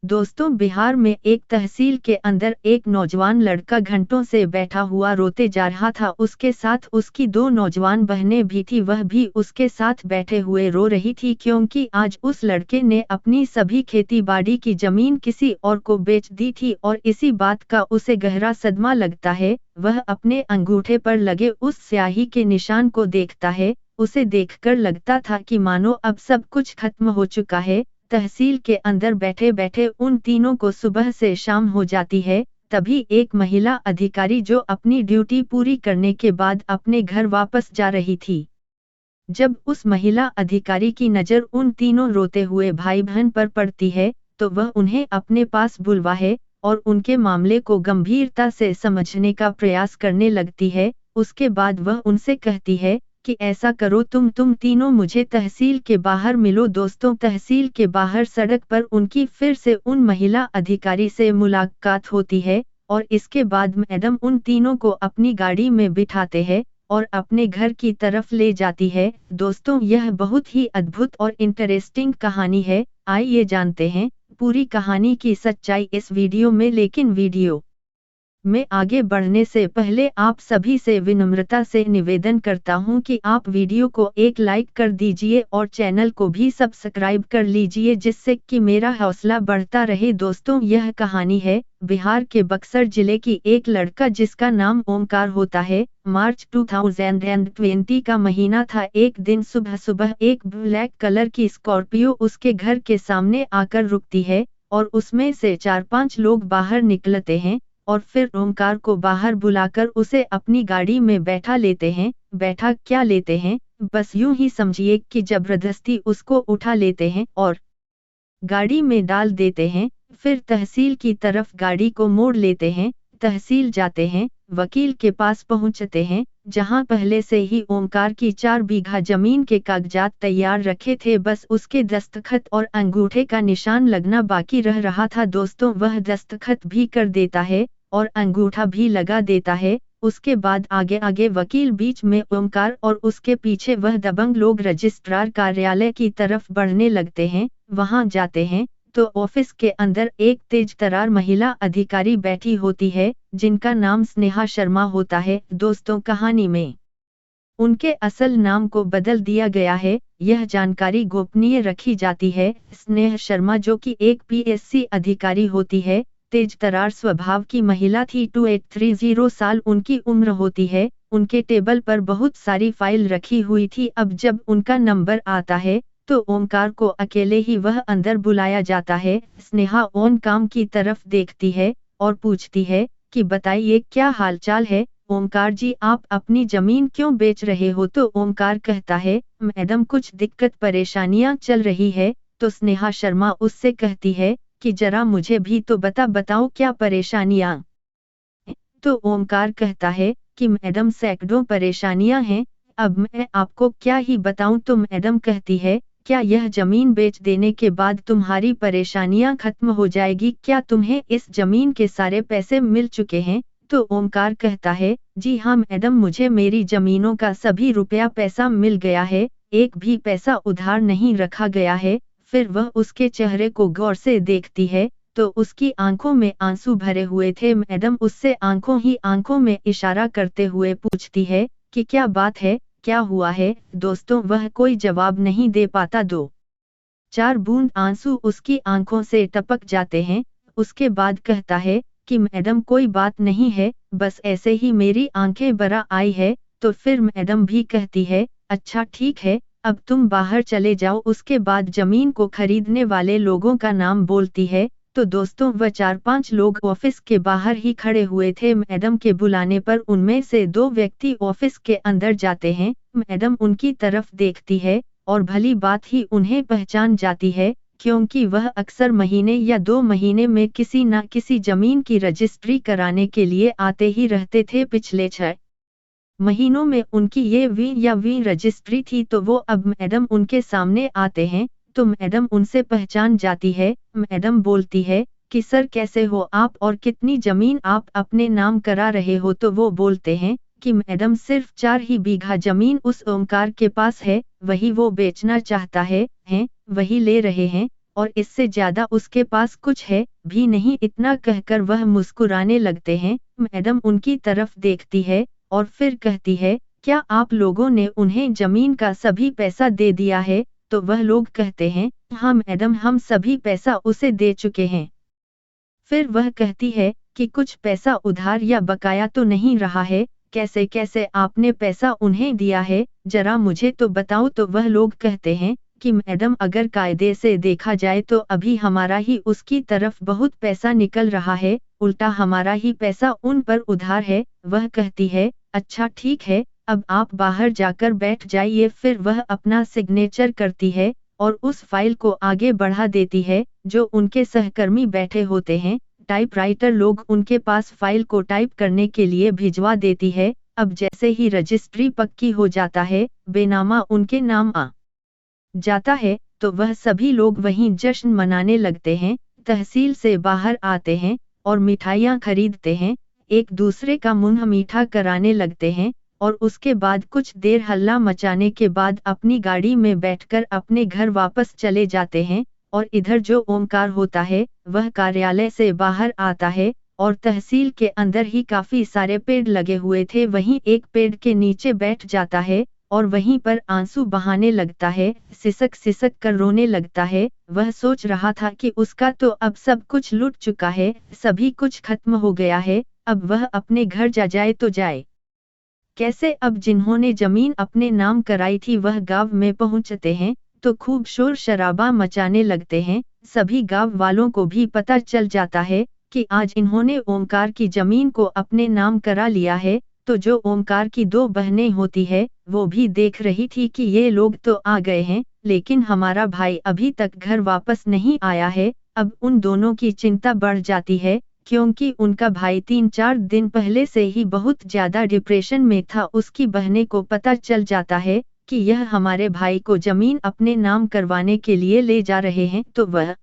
दोस्तों, बिहार में एक तहसील के अंदर एक नौजवान लड़का घंटों से बैठा हुआ रोते जा रहा था। उसके साथ उसकी दो नौजवान बहनें भी थी, वह भी उसके साथ बैठे हुए रो रही थी, क्योंकि आज उस लड़के ने अपनी सभी खेती बाड़ी की जमीन किसी और को बेच दी थी और इसी बात का उसे गहरा सदमा लगता है। वह अपने अंगूठे पर लगे उस स्याही के निशान को देखता है। उसे देखकर लगता था कि मानो अब सब कुछ खत्म हो चुका है। तहसील के अंदर बैठे बैठे उन तीनों को सुबह से शाम हो जाती है। तभी एक महिला अधिकारी जो अपनी ड्यूटी पूरी करने के बाद अपने घर वापस जा रही थी, जब उस महिला अधिकारी की नज़र उन तीनों रोते हुए भाई बहन पर पड़ती है, तो वह उन्हें अपने पास बुलवाए और उनके मामले को गंभीरता से समझने का प्रयास करने लगती है। उसके बाद वह उनसे कहती है कि ऐसा करो, तुम तीनों मुझे तहसील के बाहर मिलो। दोस्तों, तहसील के बाहर सड़क पर उनकी फिर से उन महिला अधिकारी से मुलाकात होती है और इसके बाद मैडम उन तीनों को अपनी गाड़ी में बिठाते हैं और अपने घर की तरफ ले जाती है। दोस्तों, यह बहुत ही अद्भुत और इंटरेस्टिंग कहानी है। आइए जानते हैं पूरी कहानी की सच्चाई इस वीडियो में। लेकिन वीडियो में आगे बढ़ने से पहले आप सभी से विनम्रता से निवेदन करता हूं कि आप वीडियो को एक लाइक कर दीजिए और चैनल को भी सब्सक्राइब कर लीजिए, जिससे कि मेरा हौसला बढ़ता रहे। दोस्तों, यह कहानी है बिहार के बक्सर जिले की एक लड़का जिसका नाम ओमकार होता है। मार्च 2020 का महीना था। एक दिन सुबह सुबह एक ब्लैक कलर की स्कॉर्पियो उसके घर के सामने आकर रुकती है और उसमें से 4-5 लोग बाहर निकलते हैं और फिर ओमकार को बाहर बुलाकर उसे अपनी गाड़ी में बैठा लेते हैं। बैठा क्या लेते हैं, बस यूं ही समझिए कि जबरदस्ती उसको उठा लेते हैं और गाड़ी में डाल देते हैं। फिर तहसील की तरफ गाड़ी को मोड़ लेते हैं। तहसील जाते हैं, वकील के पास पहुंचते हैं, जहां पहले से ही ओमकार की 4 बीघा जमीन के कागजात तैयार रखे थे। बस उसके दस्तखत और अंगूठे का निशान लगना बाकी रह रहा था। दोस्तों, वह दस्तखत भी कर देता है और अंगूठा भी लगा देता है। उसके बाद आगे आगे वकील, बीच में ओमकार और उसके पीछे वह दबंग लोग रजिस्ट्रार कार्यालय की तरफ बढ़ने लगते हैं। वहां जाते हैं तो ऑफिस के अंदर एक तेज तरार महिला अधिकारी बैठी होती है, जिनका नाम स्नेहा शर्मा होता है। दोस्तों, कहानी में उनके असल नाम को बदल दिया गया है, यह जानकारी गोपनीय रखी जाती है। स्नेहा शर्मा जो कि एक पीएससी अधिकारी होती है, तेज तरार स्वभाव की महिला थी। 2830 साल उनकी उम्र होती है। उनके टेबल पर बहुत सारी फाइल रखी हुई थी। अब जब उनका नंबर आता है तो ओमकार को अकेले ही वह अंदर बुलाया जाता है। स्नेहा ओम काम की तरफ देखती है और पूछती है कि बताइए क्या हालचाल है ओमकार जी, आप अपनी जमीन क्यों बेच रहे हो? तो ओमकार कहता है, मैडम कुछ दिक्कत परेशानियां चल रही है। तो स्नेहा शर्मा उससे कहती है कि जरा मुझे भी तो बताओ क्या परेशानियां। तो ओमकार कहता है कि मैडम सैकड़ों परेशानियां हैं, अब मैं आपको क्या ही बताऊं। तो मैडम कहती है, क्या यह जमीन बेच देने के बाद तुम्हारी परेशानियां खत्म हो जाएगी? क्या तुम्हें इस जमीन के सारे पैसे मिल चुके हैं? तो ओमकार कहता है, जी हाँ मैडम, मुझे मेरी जमीनों का सभी रुपया पैसा मिल गया है, एक भी पैसा उधार नहीं रखा गया है। फिर वह उसके चेहरे को गौर से देखती है तो उसकी आंखों में आंसू भरे हुए थे। मैडम उससे आंखों ही आंखों में इशारा करते हुए पूछती है कि क्या बात है, क्या हुआ है? दोस्तों, वह कोई जवाब नहीं दे पाता। 2-4 बूंद आंसू उसकी आंखों से टपक जाते हैं। उसके बाद कहता है कि मैडम कोई बात नहीं है, बस ऐसे ही मेरी आंखें भर आई है। तो फिर मैडम भी कहती है, अच्छा ठीक है, अब तुम बाहर चले जाओ। उसके बाद जमीन को खरीदने वाले लोगों का नाम बोलती है। तो दोस्तों, वह 4-5 लोग ऑफिस के बाहर ही खड़े हुए थे। मैडम के बुलाने पर उनमें से 2 व्यक्ति ऑफिस के अंदर जाते हैं। मैडम उनकी तरफ देखती है और भली बात ही उन्हें पहचान जाती है, क्योंकि वह अक्सर महीने या 2 महीने में किसी न किसी जमीन की रजिस्ट्री कराने के लिए आते ही रहते थे। पिछले 6 महीनों में उनकी ये वी रजिस्ट्री थी, तो वो अब मैडम उनके सामने आते हैं तो मैडम उनसे पहचान जाती है। मैडम बोलती है कि सर कैसे हो आप और कितनी जमीन आप अपने नाम करा रहे हो? तो वो बोलते हैं कि मैडम सिर्फ 4 ही बीघा जमीन उस ओमकार के पास है, वही वो बेचना चाहता है, वही ले रहे हैं। और इससे ज्यादा उसके पास कुछ है भी नहीं। इतना कहकर वह मुस्कुराने लगते हैं। मैडम उनकी तरफ देखती है और फिर कहती है, क्या आप लोगों ने उन्हें जमीन का सभी पैसा दे दिया है? तो वह लोग कहते हैं, हाँ मैडम, हम सभी पैसा उसे दे चुके हैं। फिर वह कहती है कि कुछ पैसा उधार या बकाया तो नहीं रहा है? कैसे कैसे आपने पैसा उन्हें दिया है, जरा मुझे तो बताओ। तो वह लोग कहते हैं कि मैडम, अगर कायदे से देखा जाए तो अभी हमारा ही उसकी तरफ बहुत पैसा निकल रहा है, उल्टा हमारा ही पैसा उन पर उधार है। वह कहती है, अच्छा ठीक है, अब आप बाहर जाकर बैठ जाइए। फिर वह अपना सिग्नेचर करती है और उस फाइल को आगे बढ़ा देती है। जो उनके सहकर्मी बैठे होते हैं, टाइपराइटर लोग, उनके पास फाइल को टाइप करने के लिए भिजवा देती है। अब जैसे ही रजिस्ट्री पक्की हो जाता है, बेनामा उनके नाम आ जाता है, तो वह सभी लोग वहीं जश्न मनाने लगते हैं, तहसील से बाहर आते हैं और मिठाइयाँ खरीदते हैं, एक दूसरे का मुंह मीठा कराने लगते हैं और उसके बाद कुछ देर हल्ला मचाने के बाद अपनी गाड़ी में बैठकर अपने घर वापस चले जाते हैं। और इधर जो ओमकार होता है, वह कार्यालय से बाहर आता है और तहसील के अंदर ही काफी सारे पेड़ लगे हुए थे, वहीं एक पेड़ के नीचे बैठ जाता है और वहीं पर आंसू बहाने लगता है, सिसक सिसक कर रोने लगता है। वह सोच रहा था कि उसका तो अब सब कुछ लुट चुका है, सभी कुछ खत्म हो गया है, अब वह अपने घर जा जाए तो जाए कैसे। अब जिन्होंने जमीन अपने नाम कराई थी वह गांव में पहुंचते हैं तो खूब शोर शराबा मचाने लगते हैं। सभी गांव वालों को भी पता चल जाता है कि आज इन्होंने ओमकार की जमीन को अपने नाम करा लिया है। तो जो ओमकार की दो बहनें होती है, वो भी देख रही थी कि ये लोग तो आ गए हैं, लेकिन हमारा भाई अभी तक घर वापस नहीं आया है। अब उन दोनों की चिंता बढ़ जाती है, क्योंकि उनका भाई 3-4 दिन पहले से ही बहुत ज्यादा डिप्रेशन में था। उसकी बहनें को पता चल जाता है कि यह हमारे भाई को जमीन अपने नाम करवाने के लिए ले जा रहे हैं। तो वह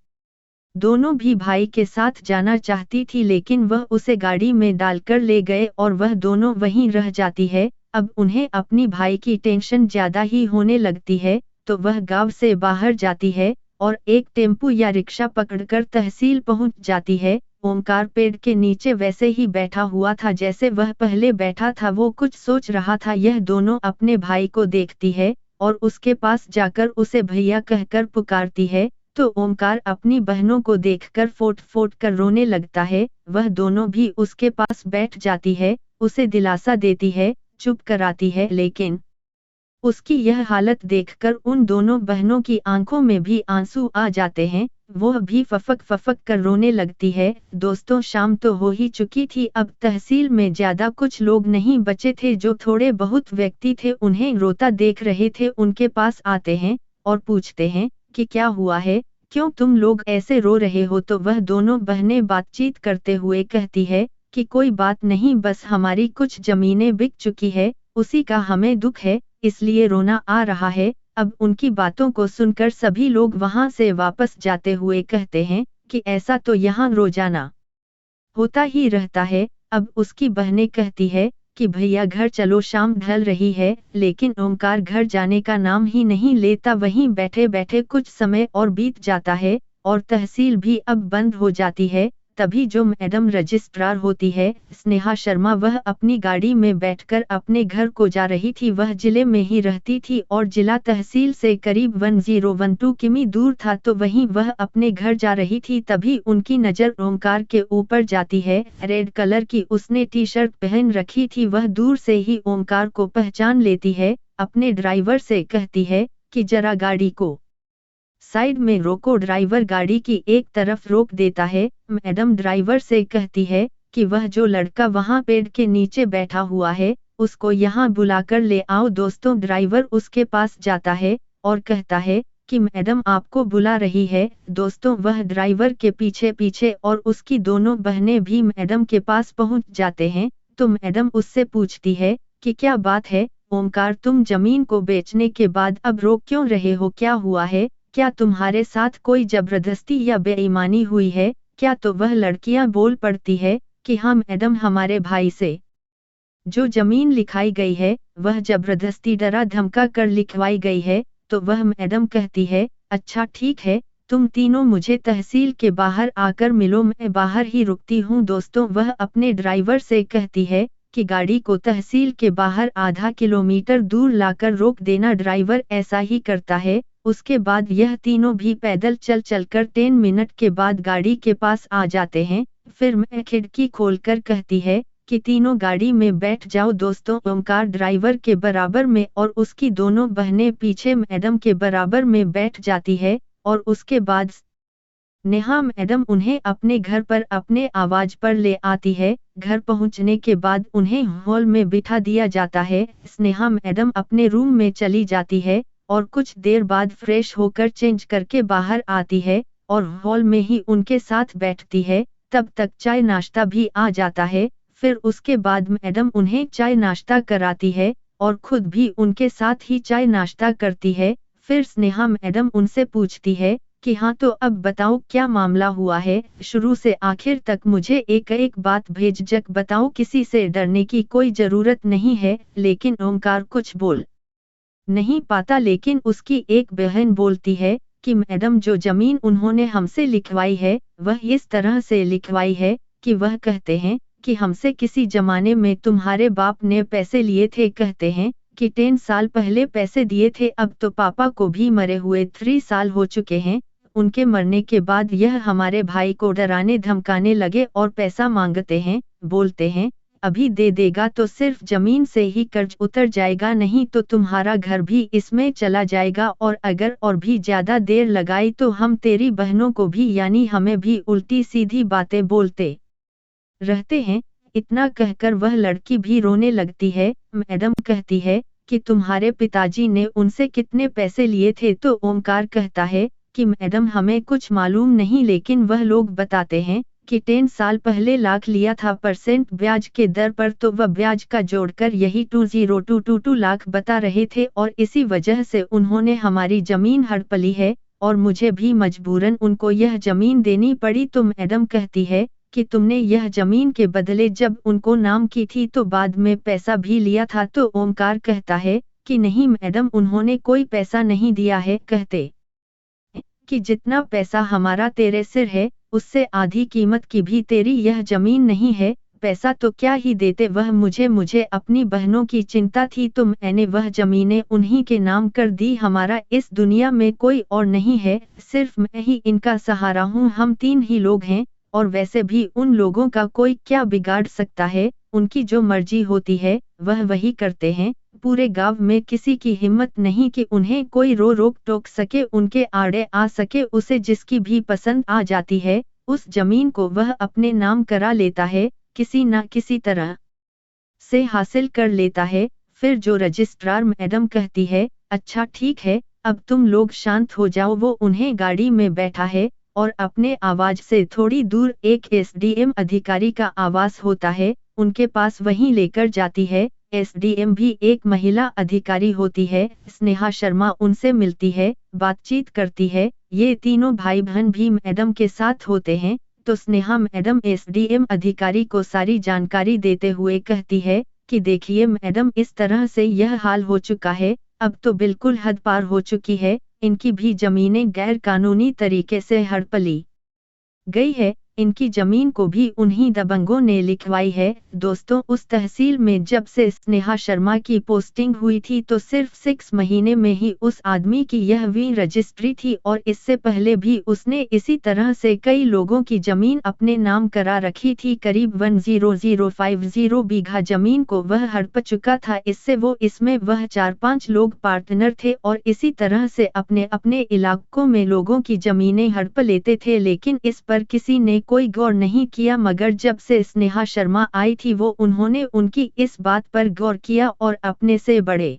दोनों भी भाई के साथ जाना चाहती थी, लेकिन वह उसे गाड़ी में डालकर ले गए और वह दोनों वहीं रह जाती है। अब उन्हें अपनी भाई की टेंशन ज्यादा ही होने लगती है, तो वह गांव से बाहर जाती है और एक टेम्पू या रिक्शा पकड़कर तहसील पहुंच जाती है। ओमकार पेड़ के नीचे वैसे ही बैठा हुआ था जैसे वह पहले बैठा था, वो कुछ सोच रहा था। यह दोनों अपने भाई को देखती है और उसके पास जाकर उसे भैया कहकर पुकारती है। तो ओमकार अपनी बहनों को देखकर फोट फोट कर रोने लगता है। वह दोनों भी उसके पास बैठ जाती है, उसे दिलासा देती है, चुप कराती है, लेकिन उसकी यह हालत देखकर उन दोनों बहनों की आंखों में भी आंसू आ जाते हैं। वह भी फफक फफक कर रोने लगती है। दोस्तों, शाम तो हो ही चुकी थी, अब तहसील में ज्यादा कुछ लोग नहीं बचे थे। जो थोड़े बहुत व्यक्ति थे उन्हें रोता देख रहे थे, उनके पास आते हैं और पूछते हैं कि क्या हुआ है, क्यों तुम लोग ऐसे रो रहे हो। तो वह दोनों बहनें बातचीत करते हुए कहती है कि कोई बात नहीं, बस हमारी कुछ जमीनें बिक चुकी है, उसी का हमें दुख है, इसलिए रोना आ रहा है। अब उनकी बातों को सुनकर सभी लोग वहां से वापस जाते हुए कहते हैं कि ऐसा तो यहाँ रोजाना होता ही रहता है। अब उसकी बहनें कहती है कि भैया घर चलो, शाम ढल रही है, लेकिन ओमकार घर जाने का नाम ही नहीं लेता। वहीं बैठे बैठे कुछ समय और बीत जाता है और तहसील भी अब बंद हो जाती है। तभी जो मैडम रजिस्ट्रार होती है, स्नेहा शर्मा, वह अपनी गाड़ी में बैठकर अपने घर को जा रही थी। वह जिले में ही रहती थी और जिला तहसील से करीब 1012 किमी दूर था, तो वहीं वह अपने घर जा रही थी। तभी उनकी नज़र ओमकार के ऊपर जाती है। रेड कलर की उसने टी शर्ट पहन रखी थी। वह दूर से ही ओमकार को पहचान लेती है, अपने ड्राइवर से कहती है कि जरा गाड़ी को साइड में रोको। ड्राइवर गाड़ी की एक तरफ रोक देता है। मैडम ड्राइवर से कहती है कि वह जो लड़का वहां पेड़ के नीचे बैठा हुआ है, उसको यहाँ बुलाकर ले आओ। दोस्तों, ड्राइवर उसके पास जाता है और कहता है कि मैडम आपको बुला रही है। दोस्तों, वह ड्राइवर के पीछे पीछे और उसकी दोनों बहनें भी मैडम के पास पहुंच जाते हैं। तो मैडम उससे पूछती है कि क्या बात है ओमकार, तुम जमीन को बेचने के बाद अब रोक क्यों रहे हो, क्या हुआ है, क्या तुम्हारे साथ कोई जबरदस्ती या बेईमानी हुई है क्या। तो वह लड़कियां बोल पड़ती है कि हाँ मैडम, हमारे भाई से जो जमीन लिखाई गई है वह जबरदस्ती डरा धमका कर लिखवाई गई है। तो वह मैडम कहती है, अच्छा ठीक है, तुम तीनों मुझे तहसील के बाहर आकर मिलो, मैं बाहर ही रुकती हूँ। दोस्तों वह अपने ड्राइवर से कहती है कि गाड़ी को तहसील के बाहर आधा किलोमीटर दूर लाकर रोक देना। ड्राइवर ऐसा ही करता है। उसके बाद यह तीनों भी पैदल चलकर 10 मिनट के बाद गाड़ी के पास आ जाते हैं। फिर मैं खिड़की खोलकर कहती है कि तीनों गाड़ी में बैठ जाओ। दोस्तों ओमकार ड्राइवर के बराबर में और उसकी दोनों बहनें पीछे मैडम के बराबर में बैठ जाती है और उसके बाद नेहा मैडम उन्हें अपने घर पर अपने आवाज पर ले आती है। घर पहुंचने के बाद उन्हें हॉल में बिठा दिया जाता है। स्नेहा मैडम अपने रूम में चली जाती है और कुछ देर बाद फ्रेश होकर चेंज करके बाहर आती है और हॉल में ही उनके साथ बैठती है। तब तक चाय नाश्ता भी आ जाता है। फिर उसके बाद मैडम उन्हें चाय नाश्ता कराती है और खुद भी उनके साथ ही चाय नाश्ता करती है। फिर स्नेहा मैडम उनसे पूछती है कि हाँ तो अब बताओ क्या मामला हुआ है, शुरू से आखिर तक मुझे एक एक बात बेझिझक बताओ, किसी से डरने की कोई जरूरत नहीं है। लेकिन ओमकार कुछ बोल नहीं पाता, लेकिन उसकी एक बहन बोलती है कि मैडम जो जमीन उन्होंने हमसे लिखवाई है वह इस तरह से लिखवाई है कि वह कहते हैं कि हमसे किसी जमाने में तुम्हारे बाप ने पैसे लिए थे, कहते हैं कि 10 साल पहले पैसे दिए थे। अब तो पापा को भी मरे हुए 3 साल हो चुके हैं। उनके मरने के बाद यह हमारे भाई को डराने धमकाने लगे और पैसा मांगते हैं, बोलते हैं अभी दे देगा तो सिर्फ जमीन से ही कर्ज उतर जाएगा, नहीं तो तुम्हारा घर भी इसमें चला जाएगा, और अगर और भी ज्यादा देर लगाई तो हम तेरी बहनों को भी यानी हमें भी उल्टी सीधी बातें बोलते रहते हैं। इतना कहकर वह लड़की भी रोने लगती है। मैडम कहती है कि तुम्हारे पिताजी ने उनसे कितने पैसे लिए थे, तो ओमकार कहता है कि मैडम हमें कुछ मालूम नहीं, लेकिन वह लोग बताते हैं कि 10 साल पहले लाख लिया था % ब्याज के दर पर, तो वह ब्याज का जोड़कर यही 2022 लाख बता रहे थे और इसी वजह से उन्होंने हमारी जमीन हड़प ली है और मुझे भी मजबूरन उनको यह जमीन देनी पड़ी। तो मैडम कहती है कि तुमने यह जमीन के बदले जब उनको नाम की थी तो बाद में पैसा भी लिया था। तो ओमकार कहता है कि नहीं मैडम उन्होंने कोई पैसा नहीं दिया है, कहते कि जितना पैसा हमारा तेरे सिर है उससे आधी कीमत की भी तेरी यह जमीन नहीं है, पैसा तो क्या ही देते, वह मुझे अपनी बहनों की चिंता थी तो मैंने वह जमीनें उन्हीं के नाम कर दी। हमारा इस दुनिया में कोई और नहीं है, सिर्फ मैं ही इनका सहारा हूँ, हम 3 ही लोग हैं और वैसे भी उन लोगों का कोई क्या बिगाड़ सकता है, उनकी जो मर्जी होती है वह वही करते हैं। पूरे गांव में किसी की हिम्मत नहीं कि उन्हें कोई रोक टोक सके, उनके आड़े आ सके। उसे जिसकी भी पसंद आ जाती है उस जमीन को वह अपने नाम करा लेता है, किसी न किसी तरह से हासिल कर लेता है। फिर जो रजिस्ट्रार मैडम कहती है अच्छा ठीक है अब तुम लोग शांत हो जाओ। वो उन्हें गाड़ी में बैठा है और अपने आवाज से थोड़ी दूर एक SDM अधिकारी का आवास होता है, उनके पास वहीं लेकर जाती है। SDM भी एक महिला अधिकारी होती है। स्नेहा शर्मा उनसे मिलती है, बातचीत करती है। ये तीनों भाई बहन भी मैडम के साथ होते हैं। तो स्नेहा मैडम SDM अधिकारी को सारी जानकारी देते हुए कहती है कि देखिए मैडम इस तरह से यह हाल हो चुका है, अब तो बिल्कुल हद पार हो चुकी है, इनकी भी जमीनें गैर कानूनी तरीके से हड़प ली गई है, इनकी जमीन को भी उन्हीं दबंगों ने लिखवाई है। दोस्तों उस तहसील में जब से स्नेहा शर्मा की पोस्टिंग हुई थी तो सिर्फ 6 महीने में ही उस आदमी की यह वी रजिस्ट्री थी और इससे पहले भी उसने इसी तरह से कई लोगों की जमीन अपने नाम करा रखी थी। करीब 10050 बीघा जमीन को वह हड़प चुका था। इससे वो इसमें वह 4-5 लोग पार्टनर थे और इसी तरह से अपने अपने इलाकों में लोगों की जमीनें हड़प लेते थे, लेकिन इस पर किसी ने कोई गौर नहीं किया। मगर जब से स्नेहा शर्मा आई थी वो उन्होंने उनकी इस बात पर गौर किया और अपने से बड़े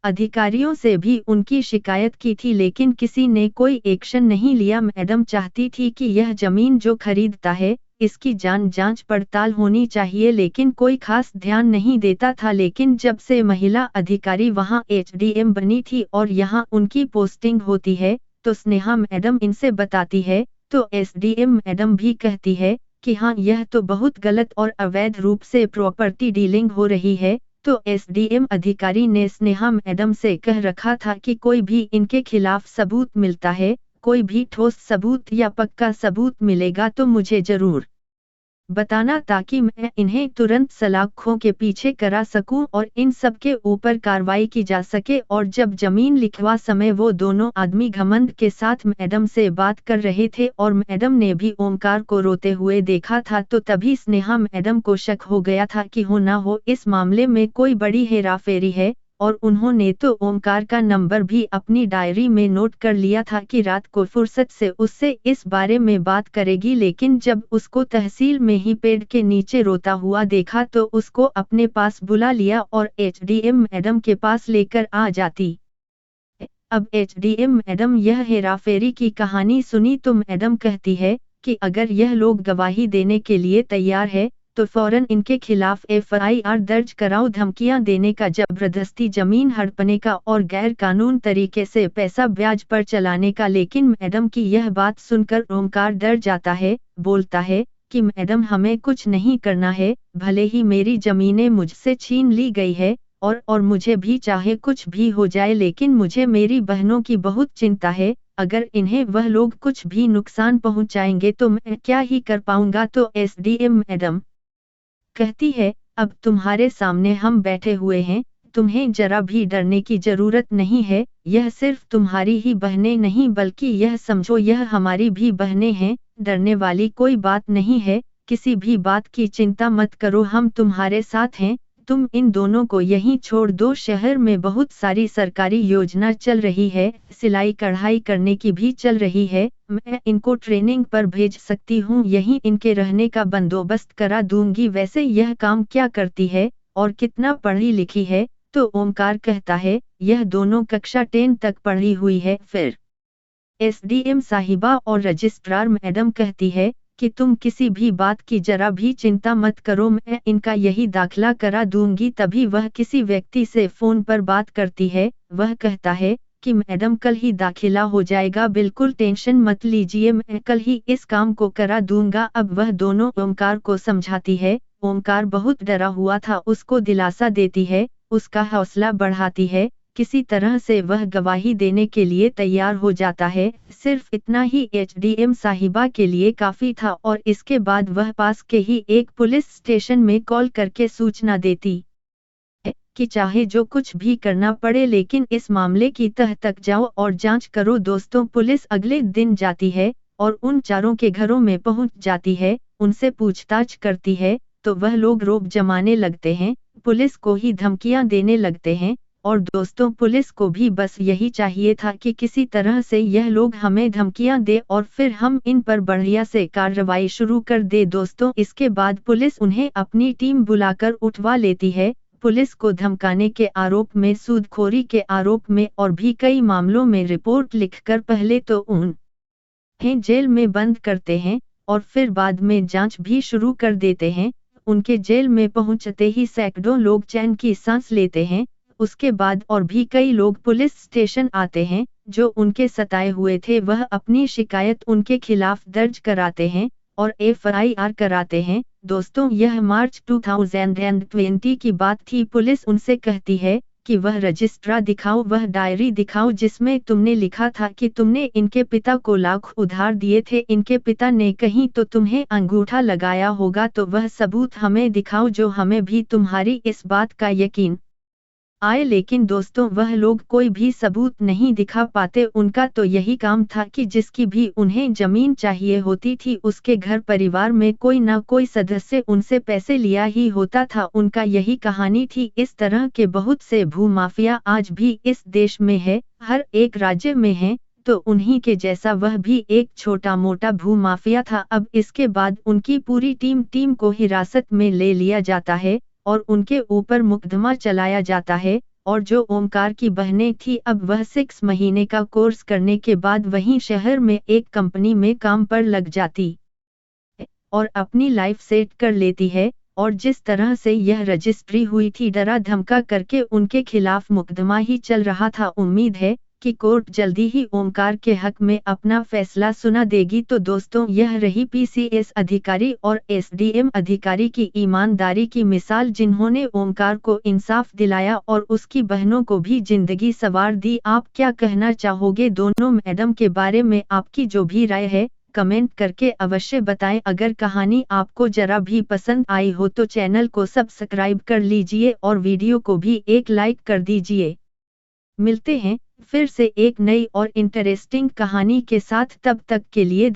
अधिकारियों से भी उनकी शिकायत की थी, लेकिन किसी ने कोई एक्शन नहीं लिया। मैडम चाहती थी कि यह जमीन जो खरीदता है इसकी जांच पड़ताल होनी चाहिए, लेकिन कोई खास ध्यान नहीं देता था। लेकिन जब से महिला अधिकारी वहां HDM बनी थी और यहां उनकी पोस्टिंग होती है तो स्नेहा मैडम इनसे बताती है तो SDM मैडम भी कहती है कि हाँ यह तो बहुत गलत और अवैध रूप से प्रॉपर्टी डीलिंग हो रही है। तो SDM अधिकारी ने स्नेहा मैडम से कह रखा था कि कोई भी इनके खिलाफ सबूत मिलता है, कोई भी ठोस सबूत या पक्का सबूत मिलेगा तो मुझे जरूर बताना, ताकि मैं इन्हें तुरंत सलाखों के पीछे करा सकूं और इन सब के ऊपर कार्रवाई की जा सके। और जब जमीन लिखवा समय वो दोनों आदमी घमंड के साथ मैडम से बात कर रहे थे और मैडम ने भी ओमकार को रोते हुए देखा था, तो तभी स्नेहा मैडम को शक हो गया था कि हो ना हो इस मामले में कोई बड़ी हेराफेरी है। और उन्होंने तो ओमकार का नंबर भी अपनी डायरी में नोट कर लिया था कि रात को फुर्सत से उससे इस बारे में बात करेगी। लेकिन जब उसको तहसील में ही पेड़ के नीचे रोता हुआ देखा तो उसको अपने पास बुला लिया और एचडीएम मैडम के पास लेकर आ जाती। अब एचडीएम मैडम यह हेराफेरी की कहानी सुनी तो मैडम कहती है कि अगर यह लोग गवाही देने के लिए तैयार है तो फौरन इनके खिलाफ एफआईआर दर्ज कराओ। धमकियां देने का, जबरदस्ती जमीन हड़पने का और गैर कानून तरीके से पैसा ब्याज पर चलाने का। लेकिन मैडम की यह बात सुनकर ओमकार डर जाता है, बोलता है कि मैडम हमें कुछ नहीं करना है, भले ही मेरी जमीनें मुझसे छीन ली गई है और मुझे भी चाहे कुछ भी हो जाए, लेकिन मुझे मेरी बहनों की बहुत चिंता है। अगर इन्हें वह लोग कुछ भी नुकसान पहुंचाएंगे तो मैं क्या ही कर पाऊंगा। तो एसडीएम मैडम कहती है, अब तुम्हारे सामने हम बैठे हुए हैं, तुम्हें जरा भी डरने की जरूरत नहीं है। यह सिर्फ तुम्हारी ही बहनें नहीं बल्कि यह समझो यह हमारी भी बहनें हैं। डरने वाली कोई बात नहीं है, किसी भी बात की चिंता मत करो, हम तुम्हारे साथ हैं। तुम इन दोनों को यहीं छोड़ दो, शहर में बहुत सारी सरकारी योजना चल रही है, सिलाई कढ़ाई करने की भी चल रही है, मैं इनको ट्रेनिंग पर भेज सकती हूँ, यहीं इनके रहने का बंदोबस्त करा दूंगी। वैसे यह काम क्या करती है और कितना पढ़ी लिखी है? तो ओमकार कहता है, यह दोनों कक्षा 10 तक पढ़ी हुई है। फिर एसडीएम साहिबा और रजिस्ट्रार मैडम कहती है कि तुम किसी भी बात की जरा भी चिंता मत करो, मैं इनका यही दाखिला करा दूंगी। तभी वह किसी व्यक्ति से फोन पर बात करती है, वह कहता है कि मैडम कल ही दाखिला हो जाएगा, बिल्कुल टेंशन मत लीजिए, मैं कल ही इस काम को करा दूंगा। अब वह दोनों ओमकार को समझाती है, ओमकार बहुत डरा हुआ था, उसको दिलासा देती है, उसका हौसला बढ़ाती है, किसी तरह से वह गवाही देने के लिए तैयार हो जाता है। सिर्फ इतना ही एचडीएम साहिबा के लिए काफी था और इसके बाद वह पास के ही एक पुलिस स्टेशन में कॉल करके सूचना देती कि चाहे जो कुछ भी करना पड़े लेकिन इस मामले की तह तक जाओ और जांच करो। दोस्तों, पुलिस अगले दिन जाती है और उन चारों के घरों में पहुंच जाती है, उनसे पूछताछ करती है तो वह लोग रोब जमाने लगते हैं, पुलिस को ही धमकियां देने लगते हैं। और दोस्तों, पुलिस को भी बस यही चाहिए था कि किसी तरह से यह लोग हमें धमकियां दे और फिर हम इन पर बढ़िया से कार्रवाई शुरू कर दे। दोस्तों, इसके बाद पुलिस उन्हें अपनी टीम बुलाकर उठवा लेती है। पुलिस को धमकाने के आरोप में, सूदखोरी के आरोप में और भी कई मामलों में रिपोर्ट लिखकर पहले तो उन्हें जेल में बंद करते हैं और फिर बाद में जांच भी शुरू कर देते हैं। उनके जेल में पहुंचते ही सैकड़ों लोग चैन की सांस लेते हैं। उसके बाद और भी कई लोग पुलिस स्टेशन आते हैं, जो उनके सताए हुए थे, वह अपनी शिकायत उनके खिलाफ दर्ज कराते हैं और एफआईआर कराते हैं। दोस्तों, यह मार्च 2020 की बात थी। पुलिस उनसे कहती है कि वह रजिस्ट्रा दिखाओ, वह डायरी दिखाओ जिसमें तुमने लिखा था कि तुमने इनके पिता को लाख उधार दिए थे, इनके पिता ने कहीं तो तुम्हें अंगूठा लगाया होगा, तो वह सबूत हमें दिखाओ जो हमें भी तुम्हारी इस बात का यकीन आए। लेकिन दोस्तों, वह लोग कोई भी सबूत नहीं दिखा पाते। उनका तो यही काम था कि जिसकी भी उन्हें जमीन चाहिए होती थी उसके घर परिवार में कोई ना कोई सदस्य उनसे पैसे लिया ही होता था। उनका यही कहानी थी। इस तरह के बहुत से भूमाफिया आज भी इस देश में है, हर एक राज्य में है, तो उन्हीं के जैसा वह भी एक छोटा मोटा भूमाफिया था। अब इसके बाद उनकी पूरी टीम को हिरासत में ले लिया जाता है और उनके ऊपर मुकदमा चलाया जाता है। और जो ओमकार की बहनें थी, अब वह 6 महीने का कोर्स करने के बाद वहीं शहर में एक कंपनी में काम पर लग जाती और अपनी लाइफ सेट कर लेती है। और जिस तरह से यह रजिस्ट्री हुई थी, डरा धमका करके उनके खिलाफ मुकदमा ही चल रहा था। उम्मीद है कि कोर्ट जल्दी ही ओमकार के हक में अपना फैसला सुना देगी। तो दोस्तों, यह रही पीसीएस अधिकारी और एसडीएम अधिकारी की ईमानदारी की मिसाल, जिन्होंने ओमकार को इंसाफ दिलाया और उसकी बहनों को भी जिंदगी संवार दी। आप क्या कहना चाहोगे दोनों मैडम के बारे में? आपकी जो भी राय है कमेंट करके अवश्य बताएं। अगर कहानी आपको जरा भी पसंद आई हो तो चैनल को सब्सक्राइब कर लीजिए और वीडियो को भी एक लाइक कर दीजिए। मिलते हैं फिर से एक नई और इंटरेस्टिंग कहानी के साथ, तब तक के लिए